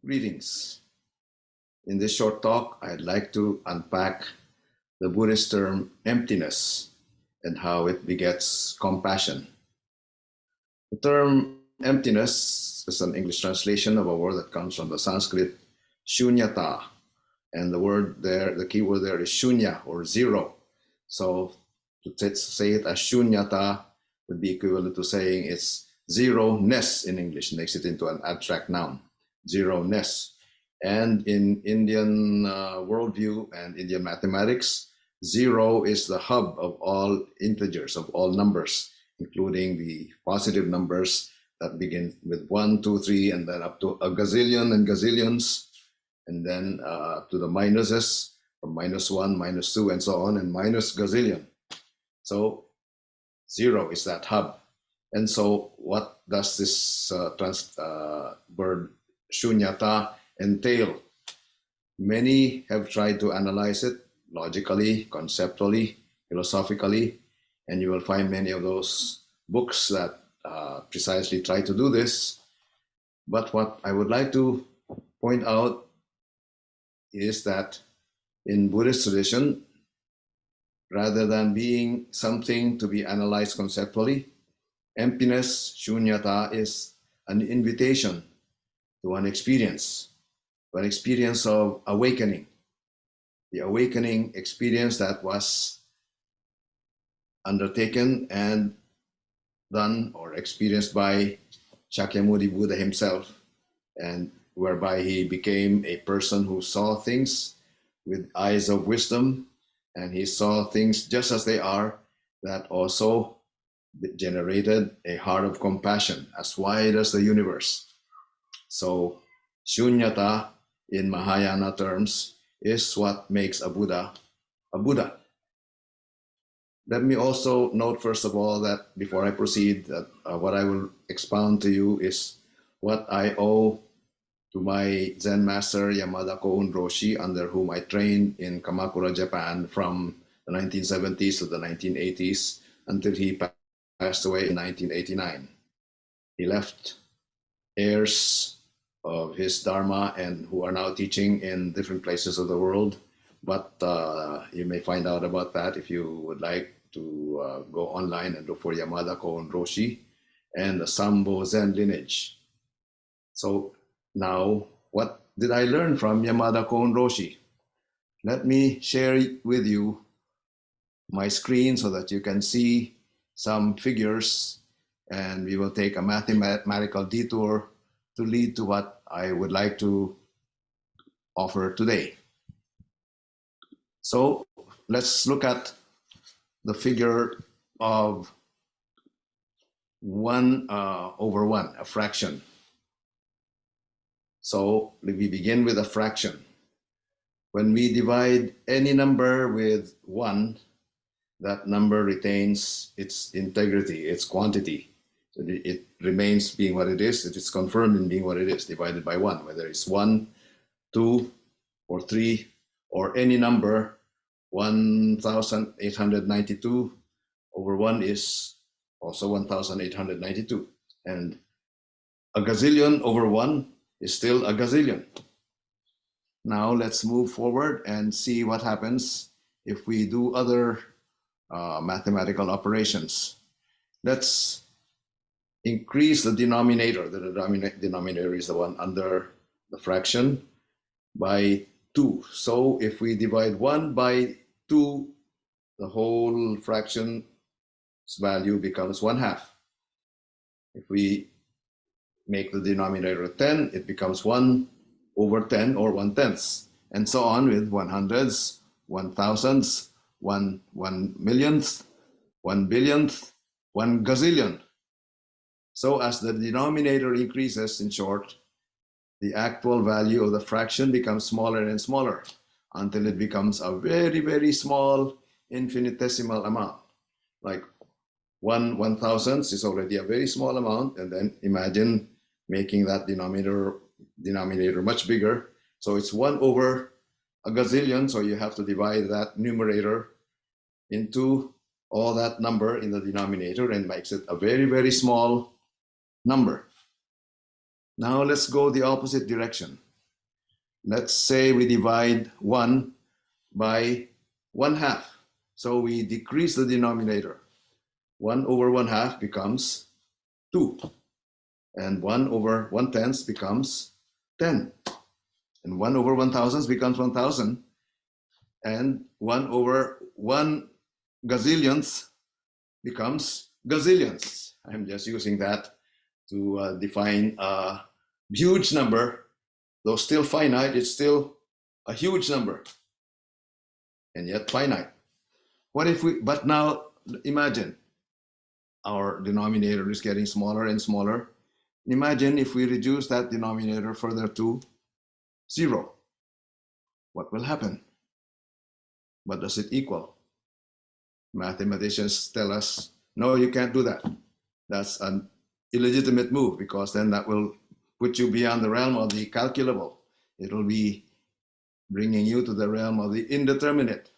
Greetings. In this short talk, I'd like to unpack the Buddhist term emptiness and how it begets compassion. The term emptiness is an English translation of a word that comes from the Sanskrit shunyata. And the word there, the key word there is shunya or zero. So to say it as shunyata would be equivalent to saying it's zero-ness in English, makes it into an abstract noun. Zero-ness. And in Indian worldview and Indian mathematics, zero is the hub of all integers, of all numbers, including the positive numbers that begin with 1, 2, 3, and then up to a gazillion and gazillions, and then to the minuses, from -1, -2, and so on, and minus gazillion. So zero is that hub. And so what does this word shunyata entail? Many have tried to analyze it logically, conceptually, philosophically, and you will find many of those books that precisely try to do this. But what I would like to point out is that in Buddhist tradition, rather than being something to be analyzed conceptually, emptiness, shunyata, is an invitation to an experience of awakening. The awakening experience that was undertaken and done or experienced by Shakyamuni Buddha himself, and whereby he became a person who saw things with eyes of wisdom, and he saw things just as they are, that also generated a heart of compassion as wide as the universe. So shunyata in Mahayana terms is what makes a Buddha a Buddha. Let me also note, first of all, that before I proceed, that what I will expound to you is what I owe to my Zen master Yamada Koun Roshi, under whom I trained in Kamakura, Japan from the 1970s to the 1980s until he passed away in 1989. He left heirs of his Dharma and who are now teaching in different places of the world. But you may find out about that if you would like to go online and look for Yamada Koun Roshi and the Sambo Zen lineage. So now, what did I learn from Yamada Koun Roshi? Let me share with you my screen so that you can see some figures, and we will take a mathematical detour to lead to what I would like to offer today. So let's look at the figure of 1 over 1, a fraction. So we begin with a fraction. When we divide any number with 1, that number retains its integrity, its quantity. So it remains being what it is. It is confirmed in being what it is, divided by 1. Whether it's 1, 2, or 3, or any number, 1,892 over 1 is also 1,892. And a gazillion over 1 is still a gazillion. Now let's move forward and see what happens if we do other mathematical operations. Let's increase the denominator. The denominator is the one under the fraction by 2. So if we divide 1 by 2, the whole fraction's value becomes 1/2. If we make the denominator 10, it becomes 1 over 10 or 1/10, and so on with 100s, 1,000s, 1 millionth, 1 billionth, 1 gazillion. So as the denominator increases, in short, the actual value of the fraction becomes smaller and smaller until it becomes a very, very small infinitesimal amount. Like 1/1000th is already a very small amount, and then imagine making that denominator much bigger. So it's 1 over a gazillion, so you have to divide that numerator into all that number in the denominator, and makes it a very, very small number. Now let's go the opposite direction. let's say we divide 1 by 1/2. So we decrease the denominator. 1 over 1/2 becomes 2. And 1 over 1/10 becomes 10. And 1 over 1,000 becomes 1,000. And 1 over 1 gazillionth becomes gazillions. I'm just using that to define a huge number. Though still finite, it's still a huge number, and yet finite. What if we, but now imagine our denominator is getting smaller and smaller. Imagine if we reduce that denominator further to 0. What will happen? What does it equal? Mathematicians tell us, no, you can't do that. That's an illegitimate move, because then that will put you beyond the realm of the calculable. It will be bringing you to the realm of the indeterminate.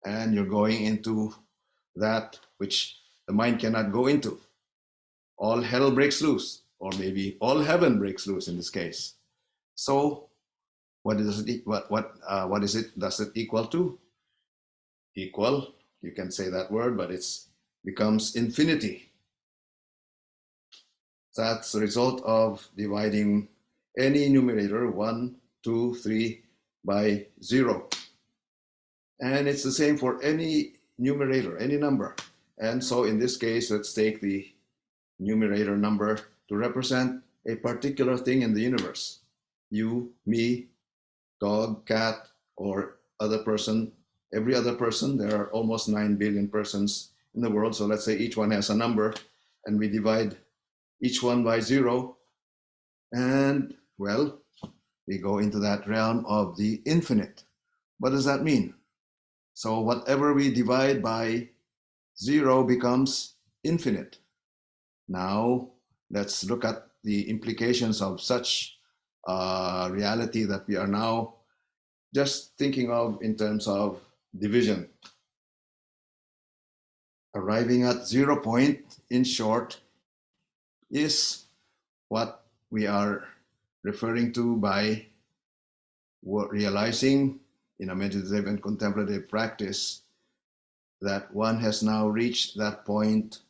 And you're going into that which the mind cannot go into. All hell breaks loose, or maybe all heaven breaks loose in this case. So what is it, does it equal to? Equal, you can say that word, but it becomes infinity. That's the result of dividing any numerator, 1, 2, 3, by 0. And it's the same for any numerator, any number. And so in this case, let's take the numerator number to represent a particular thing in the universe. You, me, dog, cat, or other person, every other person. There are almost 9 billion persons in the world. So let's say each one has a number, and we divide each one by 0. And, well, we go into that realm of the infinite. What does that mean? So whatever we divide by 0 becomes infinite. Now, let's look at the implications of such reality that we are now just thinking of in terms of division. Arriving at 0 point, in short, is what we are referring to by realizing in a meditative and contemplative practice that one has now reached that point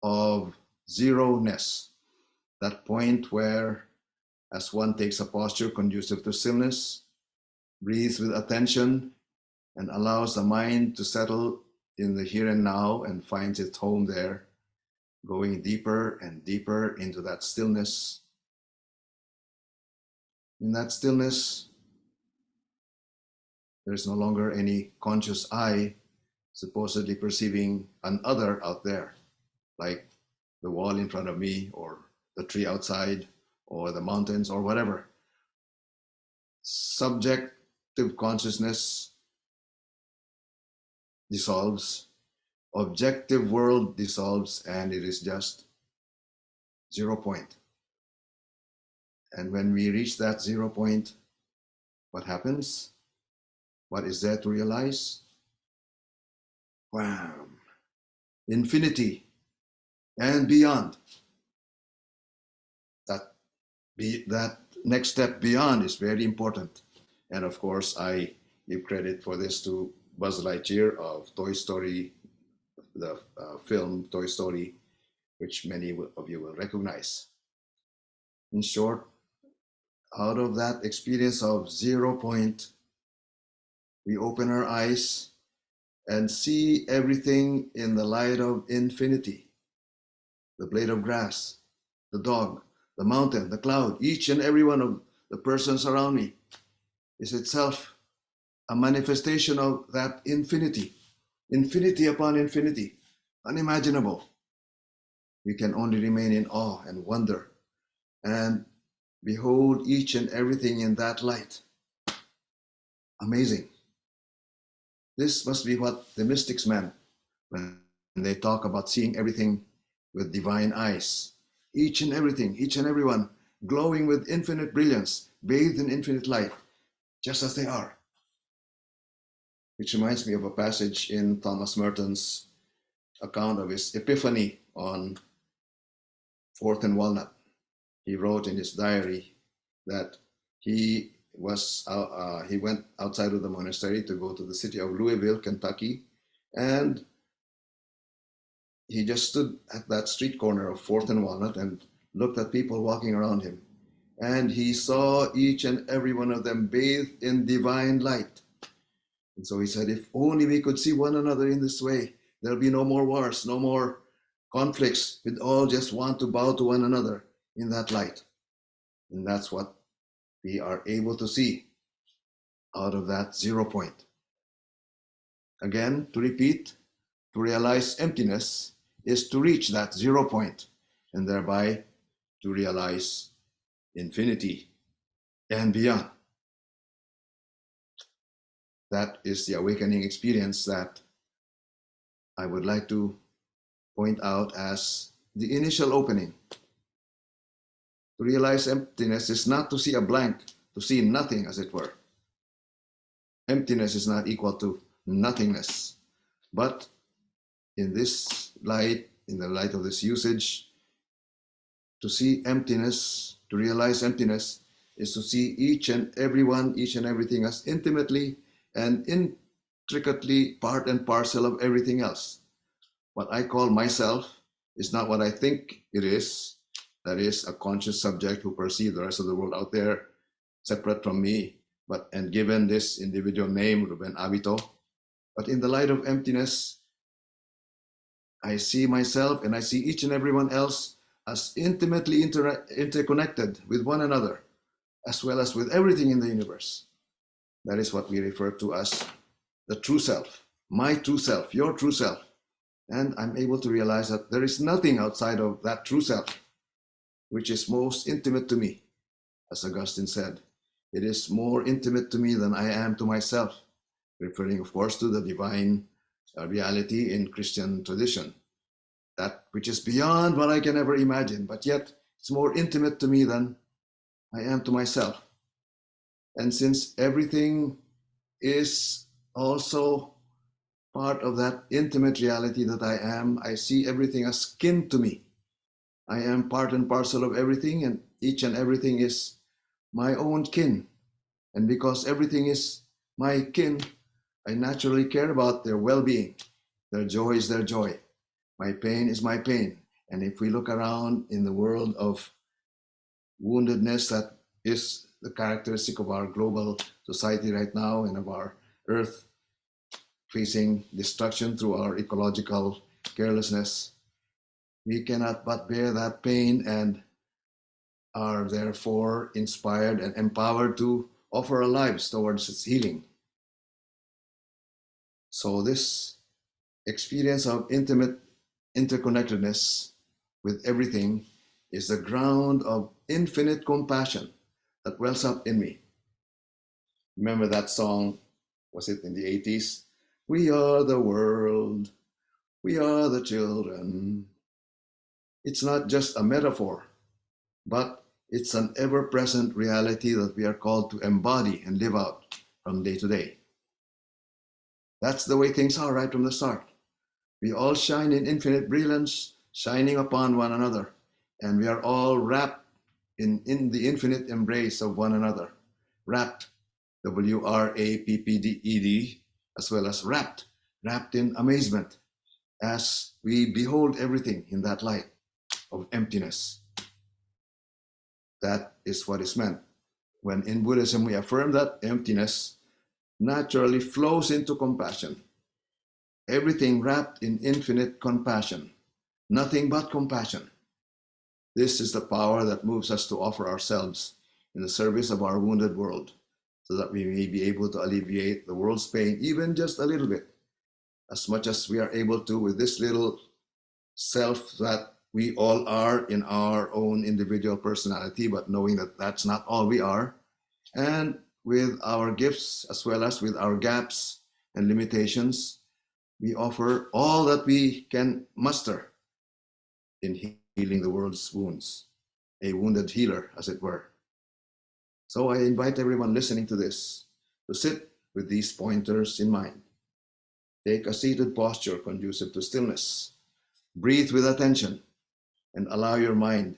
of zero-ness, that point where, as one takes a posture conducive to stillness, breathes with attention, and allows the mind to settle in the here and now and finds its home there, going deeper and deeper into that stillness. In that stillness, there is no longer any conscious I supposedly perceiving an other out there, like the wall in front of me, or the tree outside, or the mountains, or whatever. Subjective consciousness dissolves, objective world dissolves, and it is just 0 point. And when we reach that 0 point, what happens? What is there to realize? Wham! Infinity and beyond. That next step beyond is very important. And of course, I give credit for this to Buzz Lightyear of Toy Story, the film Toy Story, which many of you will recognize. In short, out of that experience of 0 point, we open our eyes and see everything in the light of infinity. The blade of grass, the dog, the mountain, the cloud, each and every one of the persons around me is itself a manifestation of that infinity. Infinity upon infinity, unimaginable. We can only remain in awe and wonder and behold each and everything in that light. Amazing. This must be what the mystics meant when they talk about seeing everything with divine eyes. Each and everything, each and everyone, glowing with infinite brilliance, bathed in infinite light, just as they are. Which reminds me of a passage in Thomas Merton's account of his epiphany on 4th and Walnut. He wrote in his diary that he he went outside of the monastery to go to the city of Louisville, Kentucky, and he just stood at that street corner of 4th and Walnut and looked at people walking around him. And he saw each and every one of them bathed in divine light. And so he said, if only we could see one another in this way, there'll be no more wars, no more conflicts. We'd all just want to bow to one another in that light. And that's what we are able to see out of that 0 point. Again, to repeat, to realize emptiness is to reach that 0 point and thereby to realize infinity and beyond. That is the awakening experience that I would like to point out as the initial opening. To realize emptiness is not to see a blank, to see nothing, as it were. Emptiness is not equal to nothingness. But in this light, in the light of this usage, to see emptiness, to realize emptiness, is to see each and everyone, each and everything as intimately and intricately part and parcel of everything else. What I call myself is not what I think it is. That is a conscious subject who perceives the rest of the world out there separate from me, and given this individual name, Ruben Abito. But in the light of emptiness, I see myself and I see each and everyone else as intimately interconnected with one another, as well as with everything in the universe. That is what we refer to as the true self, my true self, your true self. And I'm able to realize that there is nothing outside of that true self, which is most intimate to me. As Augustine said, it is more intimate to me than I am to myself, referring, of course, to the divine reality in Christian tradition, that which is beyond what I can ever imagine, but yet it's more intimate to me than I am to myself. And since everything is also part of that intimate reality that I am, I see everything as kin to me. I am part and parcel of everything, and each and everything is my own kin. And because everything is my kin, I naturally care about their well-being. Their joy is their joy. My pain is my pain. And if we look around in the world of woundedness that is the characteristic of our global society right now and of our earth facing destruction through our ecological carelessness, we cannot but bear that pain and are therefore inspired and empowered to offer our lives towards its healing. So this experience of intimate interconnectedness with everything is the ground of infinite compassion that wells up in me. Remember that song, was it in the 80s? We are the world, we are the children. It's not just a metaphor, but it's an ever-present reality that we are called to embody and live out from day to day. That's the way things are right from the start. We all shine in infinite brilliance, shining upon one another, and we are all wrapped in the infinite embrace of one another. Wrapped, W-R-A-P-P-D-E-D, as well as wrapped in amazement as we behold everything in that light of emptiness. That is what is meant when in Buddhism we affirm that emptiness naturally flows into compassion. Everything wrapped in infinite compassion, nothing but compassion. This is the power that moves us to offer ourselves in the service of our wounded world, so that we may be able to alleviate the world's pain even just a little bit, as much as we are able to with this little self that we all are in our own individual personality, but knowing that that's not all we are, and with our gifts as well as with our gaps and limitations, we offer all that we can muster in healing the world's wounds, a wounded healer, as it were. So I invite everyone listening to this to sit with these pointers in mind. Take a seated posture conducive to stillness. Breathe with attention and allow your mind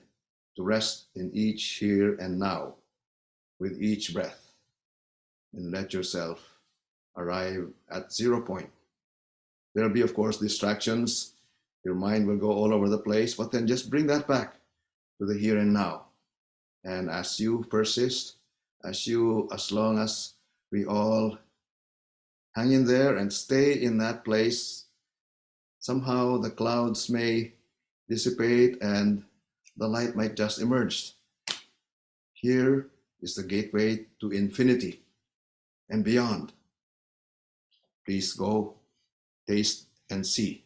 to rest in each here and now with each breath. and let yourself arrive at 0 point. There'll be, of course, distractions. Your mind will go all over the place, but then just bring that back to the here and now. And as you persist, as long as we all hang in there and stay in that place, somehow the clouds may dissipate and the light might just emerge. Here is the gateway to infinity and beyond. Please go, taste, and see.